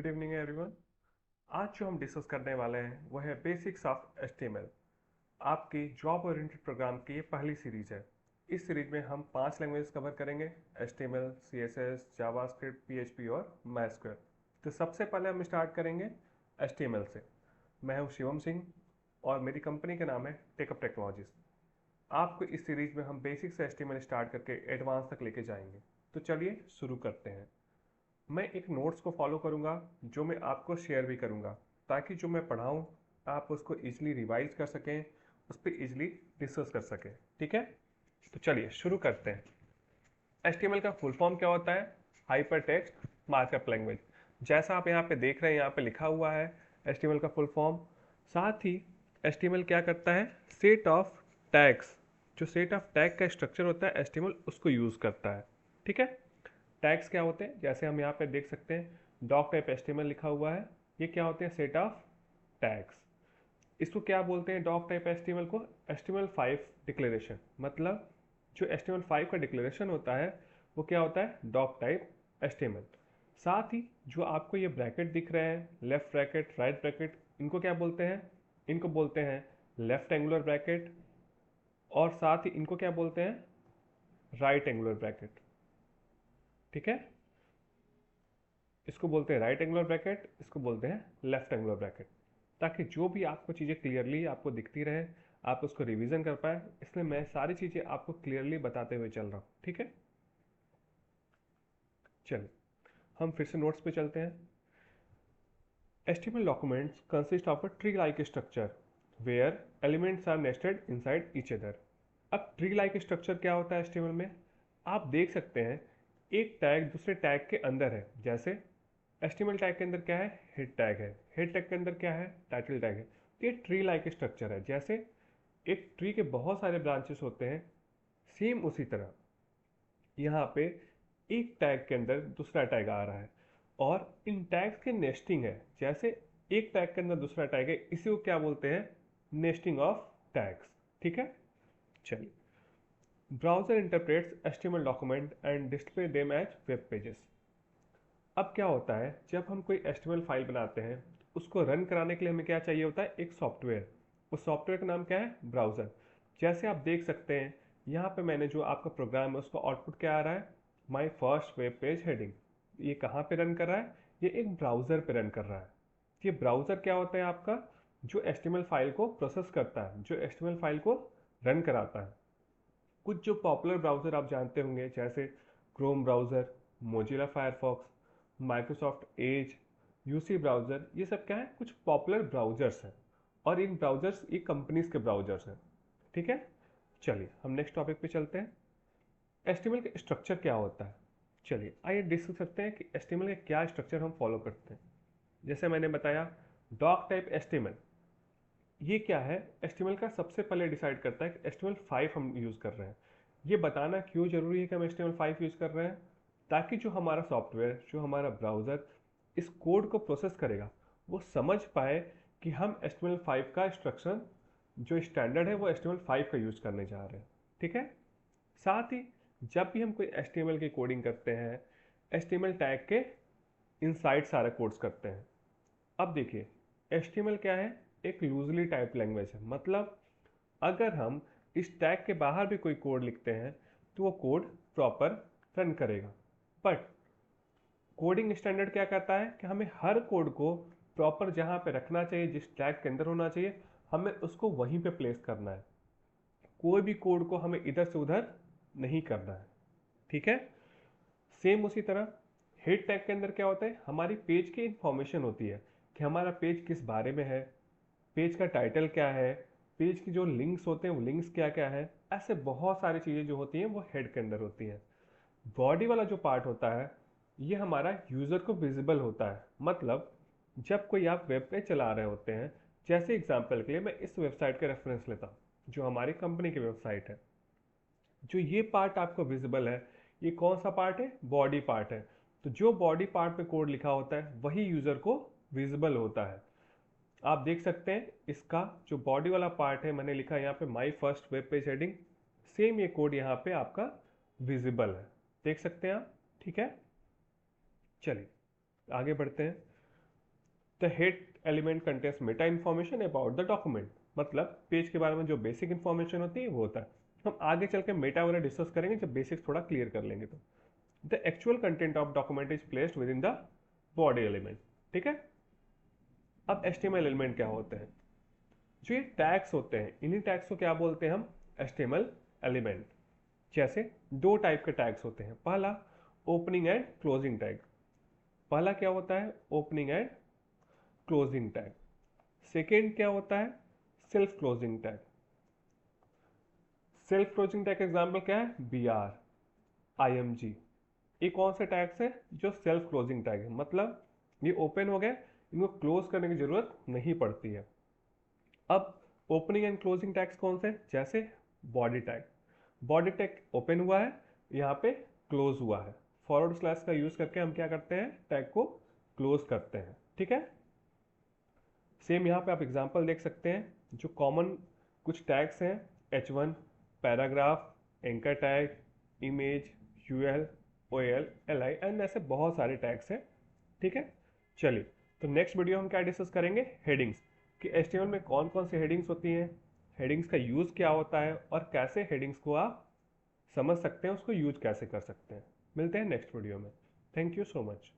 Good evening everyone. आज जो हम डिस्कस करने वाले हैं वह है बेसिक्स ऑफ एचटीएमएल। आपकी जॉब ओरिएंटेड प्रोग्राम की ये पहली सीरीज है। इस सीरीज में हम 5 लैंग्वेज कवर करेंगे: एचटीएमएल, सीएसएस, जावास्क्रिप्ट, पीएचपी और माइस्क्वेल। तो सबसे पहले हम स्टार्ट करेंगे एचटीएमएल से। मैं हूँ शिवम सिंह और मेरी कंपनी का नाम है टेकअप टेक्नोलॉजीज। आपको इस सीरीज में हम बेसिक से एचटीएमएल स्टार्ट करके एडवांस तक लेके जाएंगे। तो चलिए शुरू करते हैं। मैं एक नोट्स को फॉलो करूंगा जो मैं आपको शेयर भी करूंगा, ताकि जो मैं पढ़ाऊं आप उसको इजीली रिवाइज कर सकें, उस पर इजीली डिस्कस कर सकें। ठीक है, तो चलिए शुरू करते हैं। HTML का फुल फॉर्म क्या होता है? Hyper text markup language. जैसा आप यहाँ पे देख रहे हैं, यहाँ पे लिखा हुआ है HTML का फुल फॉर्म। साथ ही HTML क्या करता है? Set of tags. जो सेट ऑफ टैग का स्ट्रक्चर होता है HTML उसको यूज़ करता है। ठीक है, टैग्स क्या होते हैं? जैसे हम यहाँ पे देख सकते हैं डॉक टाइप HTML लिखा हुआ है। ये क्या होते हैं? Set of tags. इसको क्या बोलते हैं? डॉक टाइप HTML को HTML5 डिक्लेरेशन। मतलब जो HTML5 का डिक्लेरेशन होता है वो क्या होता है? Doc type HTML। साथ ही जो आपको ये ब्रैकेट दिख रहे हैं, लेफ्ट ब्रैकेट, राइट ब्रैकेट, इनको क्या बोलते हैं? इनको बोलते हैं लेफ्ट एंगुलर ब्रैकेट। और साथ ही इनको क्या बोलते हैं? Right angular bracket. ठीक है, इसको बोलते हैं राइट एंगुलर ब्रैकेट, इसको बोलते हैं लेफ्ट एंगुलर ब्रैकेट। ताकि जो भी आपको चीज़ें क्लियरली आपको दिखती रहे, आप उसको रिवीजन कर पाए, इसलिए मैं सारी चीज़ें आपको क्लियरली बताते हुए चल रहा हूँ। ठीक है, चलिए हम फिर से नोट्स पे चलते हैं। HTML documents consist of a tree-like structure where elements are nested inside each other। अब tree-like structure क्या होता है HTML में? आप देख सकते हैं एक टैग दूसरे टैग के अंदर है। जैसे HTML टैग के अंदर क्या है? हेड टैग है। हेड टैग के अंदर क्या है? टाइटल टैग है। तो ये ट्री लाइक स्ट्रक्चर है। जैसे एक ट्री के बहुत सारे ब्रांचेस होते हैं, सेम उसी तरह यहाँ पे एक टैग के अंदर दूसरा टैग आ रहा है और इन टैग्स के नेस्टिंग है। जैसे एक टैग के अंदर दूसरा टैग है, इसी को क्या बोलते हैं? Nesting of tags. ठीक है, चलिए। Browser interprets HTML document and display them as web pages. अब क्या होता है, जब हम कोई HTML फाइल बनाते हैं उसको रन कराने के लिए हमें क्या चाहिए होता है? एक सॉफ्टवेयर। उस सॉफ्टवेयर का नाम क्या है? ब्राउज़र। जैसे आप देख सकते हैं यहाँ पे मैंने जो आपका प्रोग्राम है उसका आउटपुट क्या आ रहा है? My first web page heading. ये कहाँ पे रन कर रहा है? ये एक ब्राउज़र पे रन कर रहा है। ये ब्राउज़र क्या होता है? आपका जो HTML फाइल को प्रोसेस करता है, जो HTML फाइल को रन कराता है। कुछ जो पॉपुलर ब्राउज़र आप जानते होंगे, जैसे Chrome browser, Mozilla Firefox, Microsoft Edge, UC browser, ये सब क्या है? कुछ पॉपुलर ब्राउज़र्स हैं और इन ब्राउज़र्स ये कंपनीज के ब्राउज़र्स हैं। ठीक है, चलिए हम नेक्स्ट टॉपिक पे चलते हैं। HTML का स्ट्रक्चर क्या होता है? चलिए आइए डिस्कस करते हैं कि HTML का क्या स्ट्रक्चर हम फॉलो करते हैं। जैसे मैंने बताया डॉक टाइप HTML, ये क्या है? HTML का सबसे पहले डिसाइड करता है कि HTML5 हम यूज़ कर रहे हैं। ये बताना क्यों ज़रूरी है कि हम HTML5 यूज़ कर रहे हैं? ताकि जो हमारा सॉफ्टवेयर, जो हमारा ब्राउज़र इस कोड को प्रोसेस करेगा, वो समझ पाए कि हम HTML5 का इंस्ट्रक्शन जो स्टैंडर्ड है वो HTML5 का यूज़ करने जा रहे हैं। ठीक है, साथ ही जब भी हम कोई HTML की कोडिंग करते हैं, HTML टैग के इनसाइड सारा कोड्स करते हैं। अब देखिए HTML क्या है? एक लूजली टाइप लैंग्वेज है। मतलब अगर हम इस टैग के बाहर भी कोई कोड लिखते हैं तो वो कोड प्रॉपर रन करेगा। बट कोडिंग स्टैंडर्ड क्या कहता है कि हमें हर कोड को प्रॉपर जहाँ पे रखना चाहिए, जिस टैग के अंदर होना चाहिए, हमें उसको वहीं पे प्लेस करना है। कोई भी कोड को हमें इधर से उधर नहीं करना है। ठीक है, सेम उसी तरह हेड टैग के अंदर क्या होता है? हमारी पेज की इंफॉर्मेशन होती है कि हमारा पेज किस बारे में है, पेज का टाइटल क्या है, पेज की जो लिंक्स होते हैं वो लिंक्स क्या क्या है। ऐसे बहुत सारी चीज़ें जो होती हैं वो हेड के अंदर होती हैं। बॉडी वाला जो पार्ट होता है ये हमारा यूज़र को विजिबल होता है। मतलब जब कोई आप वेब पे चला रहे होते हैं, जैसे एग्जांपल के लिए मैं इस वेबसाइट का रेफरेंस लेता हूँ जो हमारी कंपनी की वेबसाइट है। जो ये पार्ट आपको विजिबल है, ये कौन सा पार्ट है? बॉडी पार्ट है। तो जो बॉडी पार्ट पे कोड लिखा होता है वही यूज़र को विजिबल होता है। आप देख सकते हैं इसका जो बॉडी वाला पार्ट है, मैंने लिखा है यहाँ पे my first web page heading. Same ये कोड यहाँ पे आपका विजिबल है, देख सकते हैं आप। ठीक है, चलिए आगे बढ़ते हैं। The head element contains Meta information about the document, मतलब पेज के बारे में जो बेसिक इन्फॉर्मेशन होती है वो होता है। हम आगे चल के मेटा वगैरह डिस्कस करेंगे जब बेसिक्स थोड़ा क्लियर कर लेंगे। तो the actual content of document is placed with in the body element. ठीक है, अब HTML एलिमेंट क्या होते हैं? जो ये टैग्स होते हैं, इन्हीं टैग्स को क्या बोलते हैं हम? HTML element. जैसे दो टाइप के टैग्स होते हैं, पहला ओपनिंग एंड क्लोजिंग टैग। पहला क्या होता है? Opening and closing tag. Second क्या होता है? Self closing tag. Self closing tag का एग्जाम्पल क्या है? BR, IMG। ये कौन से टैग्स है? जो सेल्फ क्लोजिंग टैग है, मतलब ये ओपन हो गए, इनको क्लोज करने की जरूरत नहीं पड़ती है। अब ओपनिंग एंड क्लोजिंग टैग्स कौन से? जैसे body tag. Body tag open हुआ है, यहाँ पे क्लोज हुआ है, फॉरवर्ड स्लैश का यूज करके हम क्या करते हैं? टैग को क्लोज करते हैं। ठीक है, सेम यहाँ पे आप एग्जांपल देख सकते हैं। जो कॉमन कुछ टैग्स हैं, H1, paragraph, anchor tag, image, UL, OL, LI and ऐसे बहुत सारे टैग्स हैं। ठीक है, चलिए तो नेक्स्ट वीडियो हम क्या डिस्कस करेंगे? हेडिंग्स, कि HTML में कौन कौन सी हेडिंग्स होती हैं, हेडिंग्स का यूज़ क्या होता है और कैसे हेडिंग्स को आप समझ सकते हैं, उसको यूज कैसे कर सकते हैं। मिलते हैं नेक्स्ट वीडियो में। Thank you so much.